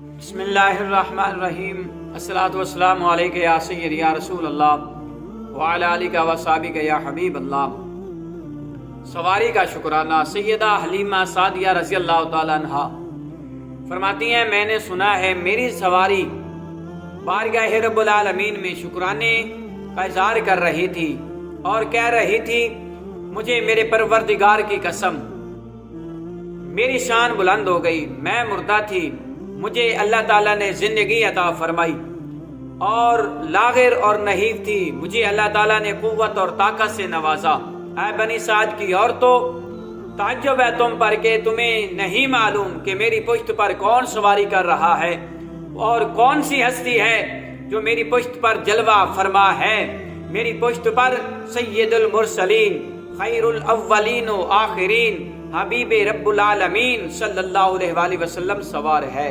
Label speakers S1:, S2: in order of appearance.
S1: بسم اللہ الرحمن الرحیم الصلاۃ والسلام علیک یا سید یا رسول اللہ وعلی آلک و صحابک یا حبیب اللہ۔ سواری کا شکرانہ۔ سیدہ حلیمہ سعدیہ رضی اللہ تعالیٰ عنہ فرماتی ہیں، میں نے سنا ہے میری سواری بارگاہ رب العالمین میں شکرانے کا اظہار کر رہی تھی اور کہہ رہی تھی، مجھے میرے پروردگار کی قسم میری شان بلند ہو گئی، میں مردہ تھی، مجھے اللہ تعالیٰ نے زندگی عطا فرمائی اور لاغر اور نحیف تھی، مجھے اللہ تعالیٰ نے قوت اور طاقت سے نوازا۔ اے بنی سعد کی عورتوں، تعجب ہے تم پر کہ تمہیں نہیں معلوم کہ میری پشت پر کون سواری کر رہا ہے اور کون سی ہستی ہے جو میری پشت پر جلوہ فرما ہے۔ میری پشت پر سید المرسلین، خیر الاولین و آخرین، حبیب رب العالمین صلی اللہ علیہ وآلہ وسلم سوار ہے۔